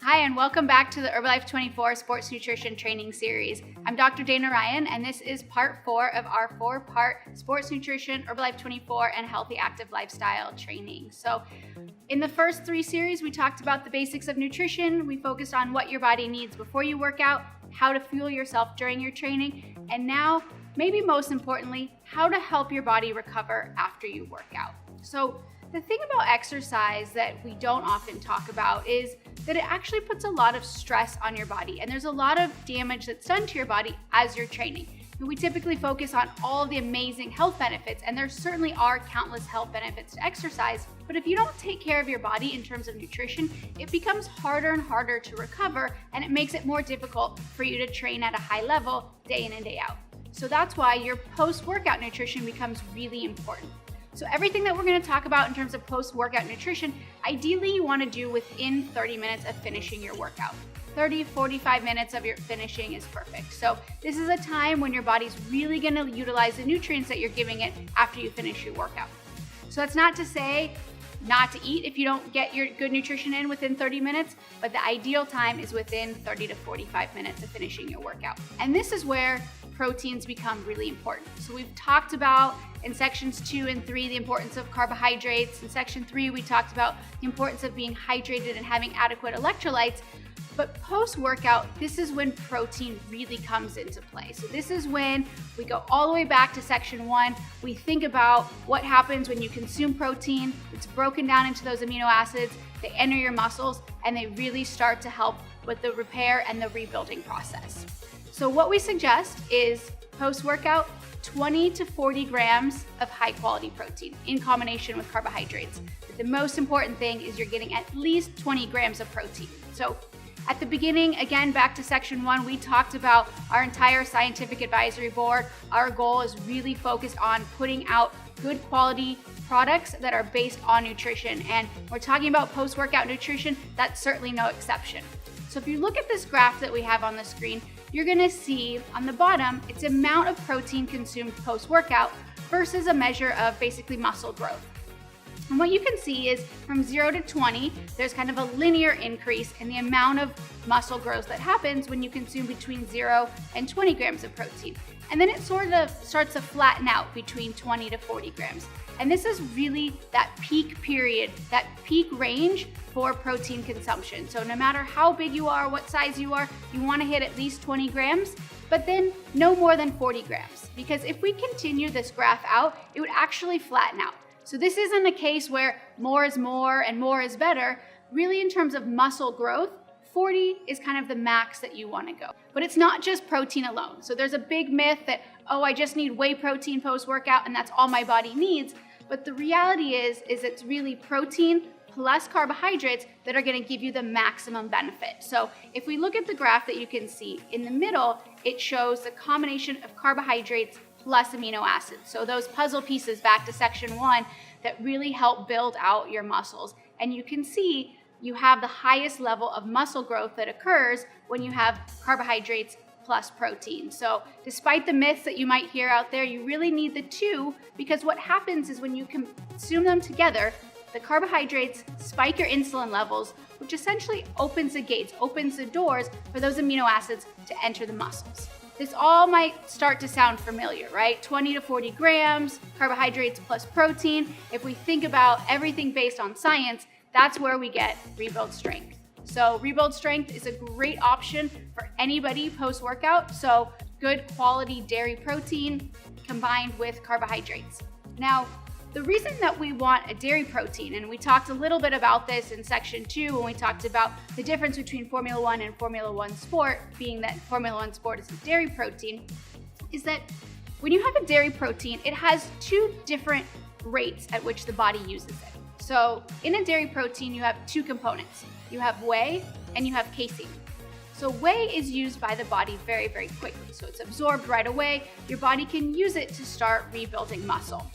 Hi, and welcome back to the Herbalife 24 Sports Nutrition Training Series. I'm Dr. Dana Ryan, and this is part 4 of our 4-part Sports Nutrition, Herbalife 24, and Healthy Active Lifestyle training. So in the first 3 series, we talked about the basics of nutrition. We focused on what your body needs before you work out, how to fuel yourself during your training, and now, maybe most importantly, how to help your body recover after you work out. So the thing about exercise that we don't often talk about is that it actually puts a lot of stress on your body, and there's a lot of damage that's done to your body as you're training. And we typically focus on all of the amazing health benefits, and there certainly are countless health benefits to exercise, but if you don't take care of your body in terms of nutrition, it becomes harder and harder to recover, and it makes it more difficult for you to train at a high level day in and day out. So that's why your post-workout nutrition becomes really important. So everything that we're going to talk about in terms of post-workout nutrition, ideally you want to do within 30 minutes of finishing your workout. 30, 45 minutes of your finishing is perfect. So this is a time when your body's really going to utilize the nutrients that you're giving it after you finish your workout. So that's not to say not to eat if you don't get your good nutrition in within 30 minutes, but the ideal time is within 30 to 45 minutes of finishing your workout. And this is where proteins become really important. So we've talked about in sections 2 and 3 the importance of carbohydrates. In section 3 we talked about the importance of being hydrated and having adequate electrolytes. But post-workout, this is when protein really comes into play. So this is when we go all the way back to section 1. We think about what happens when you consume protein. It's broken down into those amino acids. They enter your muscles and they really start to help with the repair and the rebuilding process. So what we suggest is post-workout, 20 to 40 grams of high quality protein in combination with carbohydrates. But the most important thing is you're getting at least 20 grams of protein. So at the beginning, again, back to section 1, we talked about our entire scientific advisory board. Our goal is really focused on putting out good quality products that are based on nutrition. And we're talking about post-workout nutrition, that's certainly no exception. So if you look at this graph that we have on the screen, you're gonna see on the bottom, it's amount of protein consumed post-workout versus a measure of basically muscle growth. And what you can see is from 0 to 20, there's kind of a linear increase in the amount of muscle growth that happens when you consume between 0 and 20 grams of protein. And then it sort of starts to flatten out between 20 to 40 grams. And this is really that peak period, that peak range for protein consumption. So no matter how big you are, what size you are, you want to hit at least 20 grams, but then no more than 40 grams. Because if we continue this graph out, it would actually flatten out. So this isn't a case where more is more and more is better. Really, in terms of muscle growth, 40 is kind of the max that you want to go. But it's not just protein alone. So there's a big myth that, oh, I just need whey protein post-workout and that's all my body needs. But the reality is it's really protein plus carbohydrates that are going to give you the maximum benefit. So if we look at the graph that you can see in the middle, it shows the combination of carbohydrates plus amino acids. So those puzzle pieces back to section 1 that really help build out your muscles. And you can see you have the highest level of muscle growth that occurs when you have carbohydrates plus protein. So despite the myths that you might hear out there, you really need the two, because what happens is when you consume them together, the carbohydrates spike your insulin levels, which essentially opens the gates, opens the doors for those amino acids to enter the muscles. This all might start to sound familiar, right? 20 to 40 grams, carbohydrates plus protein. If we think about everything based on science, that's where we get rebuild strength. So rebuild strength is a great option for anybody post-workout. So good quality dairy protein combined with carbohydrates. Now, the reason that we want a dairy protein, and we talked a little bit about this in section 2 when we talked about the difference between Formula 1 and Formula 1 Sport, being that Formula 1 Sport is a dairy protein, is that when you have a dairy protein, it has 2 different rates at which the body uses it. So in a dairy protein, you have 2 components. You have whey and you have casein. So whey is used by the body very, very quickly. So it's absorbed right away. Your body can use it to start rebuilding muscle.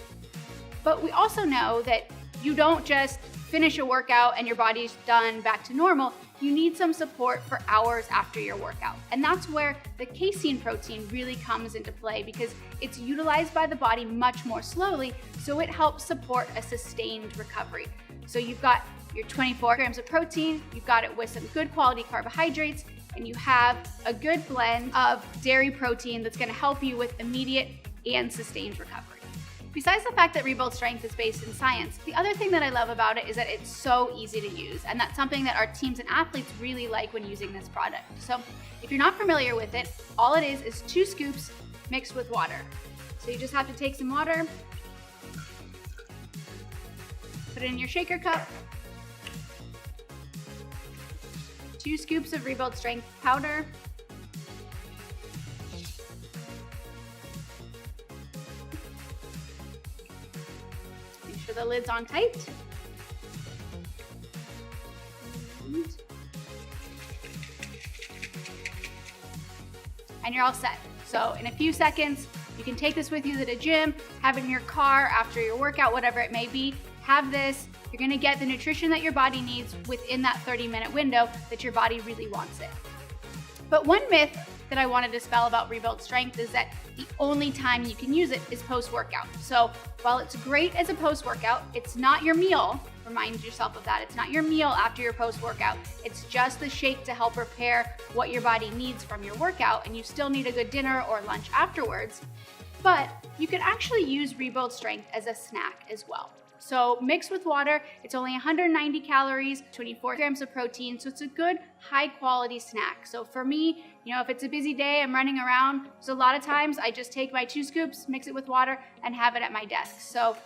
But we also know that you don't just finish a workout and your body's done back to normal. You need some support for hours after your workout. And that's where the casein protein really comes into play, because it's utilized by the body much more slowly, so it helps support a sustained recovery. So you've got your 24 grams of protein, you've got it with some good quality carbohydrates, and you have a good blend of dairy protein that's gonna help you with immediate and sustained recovery. Besides the fact that Rebuild Strength is based in science, the other thing that I love about it is that it's so easy to use, and that's something that our teams and athletes really like when using this product. So if you're not familiar with it, all it is 2 scoops mixed with water. So you just have to take some water, put it in your shaker cup, 2 scoops of Rebuild Strength powder, the lid's on tight. And you're all set. So in a few seconds, you can take this with you to the gym, have it in your car after your workout, whatever it may be. Have this. You're gonna get the nutrition that your body needs within that 30-minute window that your body really wants it. But one myth that I want to dispel about Rebuild Strength is that the only time you can use it is post-workout. So while it's great as a post-workout, it's not your meal. Remind yourself of that. It's not your meal after your post-workout. It's just the shake to help repair what your body needs from your workout, and you still need a good dinner or lunch afterwards. But you can actually use Rebuild Strength as a snack as well. So mixed with water, it's only 190 calories, 24 grams of protein, so it's a good high quality snack. So for me, if it's a busy day, I'm running around, so a lot of times I just take my 2 scoops, mix it with water, and have it at my desk. So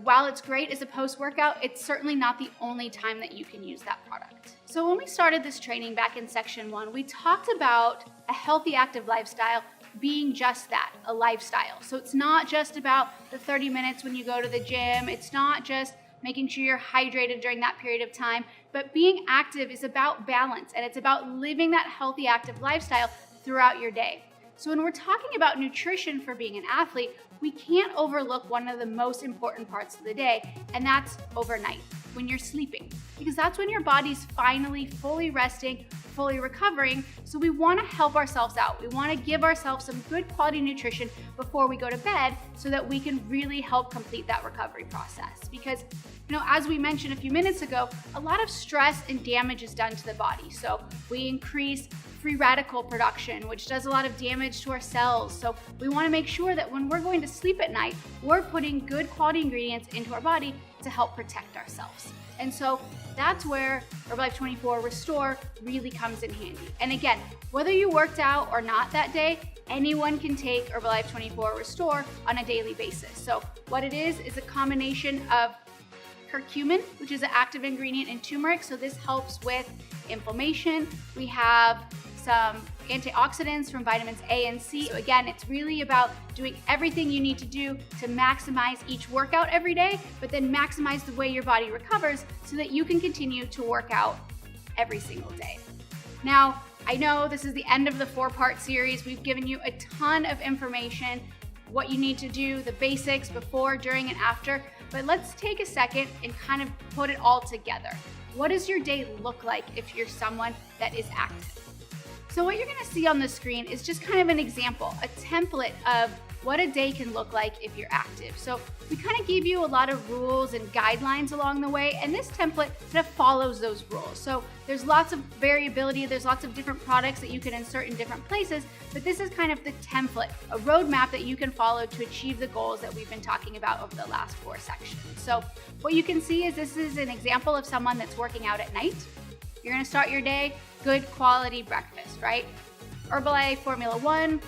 while it's great as a post-workout, it's certainly not the only time that you can use that product. So when we started this training back in section 1, we talked about a healthy, active lifestyle being just that, a lifestyle. So it's not just about the 30 minutes when you go to the gym. It's not just making sure you're hydrated during that period of time, but being active is about balance, and it's about living that healthy, active lifestyle throughout your day. So when we're talking about nutrition for being an athlete, we can't overlook one of the most important parts of the day, and that's overnight, when you're sleeping, because that's when your body's finally fully resting, fully recovering. So we want to help ourselves out. We want to give ourselves some good quality nutrition before we go to bed so that we can really help complete that recovery process. Because, as we mentioned a few minutes ago, a lot of stress and damage is done to the body. So we increase free radical production, which does a lot of damage to our cells. So we want to make sure that when we're going to sleep at night, we're putting good quality ingredients into our body to help protect ourselves. And so that's where Herbalife 24 Restore really comes in handy. And again, whether you worked out or not that day, anyone can take Herbalife 24 Restore on a daily basis. So what it is a combination of curcumin, which is an active ingredient in turmeric. So this helps with inflammation. We have some antioxidants from vitamins A and C. So again, it's really about doing everything you need to do to maximize each workout every day, but then maximize the way your body recovers so that you can continue to work out every single day. Now, I know this is the end of the 4-part series. We've given you a ton of information, what you need to do, the basics before, during, and after, but let's take a second and kind of put it all together. What does your day look like if you're someone that is active? So what you're gonna see on the screen is just kind of an example, a template of what a day can look like if you're active. So we kind of gave you a lot of rules and guidelines along the way, and this template kind of follows those rules. So there's lots of variability, there's lots of different products that you can insert in different places, but this is kind of the template, a roadmap that you can follow to achieve the goals that we've been talking about over the last 4 sections. So what you can see is this is an example of someone that's working out at night. You're gonna start your day, good quality breakfast, right? Herbalife Formula 1,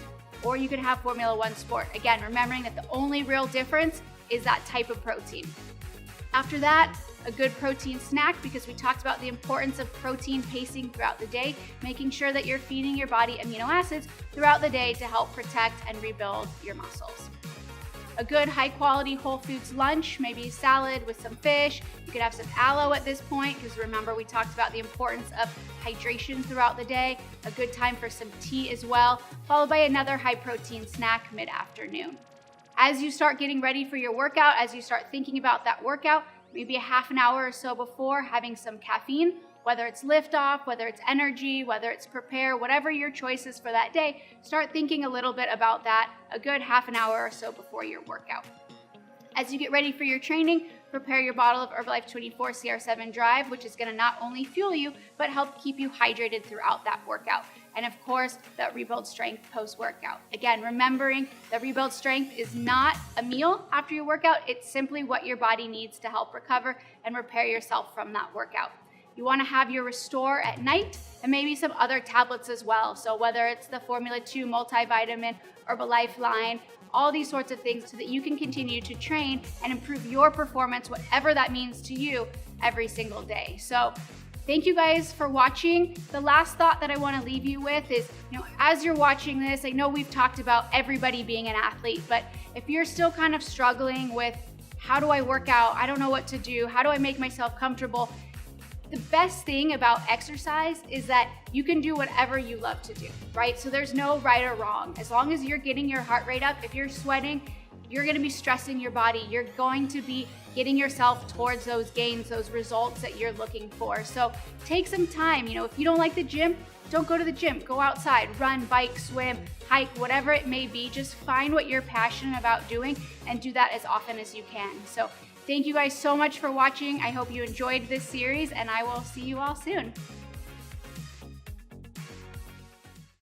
or you can have Formula 1 Sport. Again, remembering that the only real difference is that type of protein. After that, a good protein snack, because we talked about the importance of protein pacing throughout the day, making sure that you're feeding your body amino acids throughout the day to help protect and rebuild your muscles. A good high quality whole foods lunch, maybe salad with some fish. You could have some aloe at this point, because remember we talked about the importance of hydration throughout the day. A good time for some tea as well, followed by another high protein snack mid-afternoon. As you start getting ready for your workout, as you start thinking about that workout, maybe a half an hour or so before, having some caffeine, whether it's lift off, whether it's energy, whether it's prepare, whatever your choice is for that day, start thinking a little bit about that a good half an hour or so before your workout. As you get ready for your training, prepare your bottle of Herbalife 24 CR7 Drive, which is gonna not only fuel you, but help keep you hydrated throughout that workout. And of course, that rebuild strength post-workout. Again, remembering that rebuild strength is not a meal after your workout, it's simply what your body needs to help recover and repair yourself from that workout. You wanna have your Restore at night and maybe some other tablets as well. So whether it's the Formula 2 multivitamin, Herbalife line, all these sorts of things so that you can continue to train and improve your performance, whatever that means to you, every single day. So thank you guys for watching. The last thought that I want to leave you with is, as you're watching this, I know we've talked about everybody being an athlete, but if you're still kind of struggling with how do I work out? I don't know what to do. How do I make myself comfortable? The best thing about exercise is that you can do whatever you love to do, right? So there's no right or wrong. As long as you're getting your heart rate up, if you're sweating, you're gonna be stressing your body. You're going to be getting yourself towards those gains, those results that you're looking for. So take some time. If you don't like the gym, don't go to the gym. Go outside, run, bike, swim, hike, whatever it may be. Just find what you're passionate about doing and do that as often as you can. So thank you guys so much for watching. I hope you enjoyed this series, and I will see you all soon.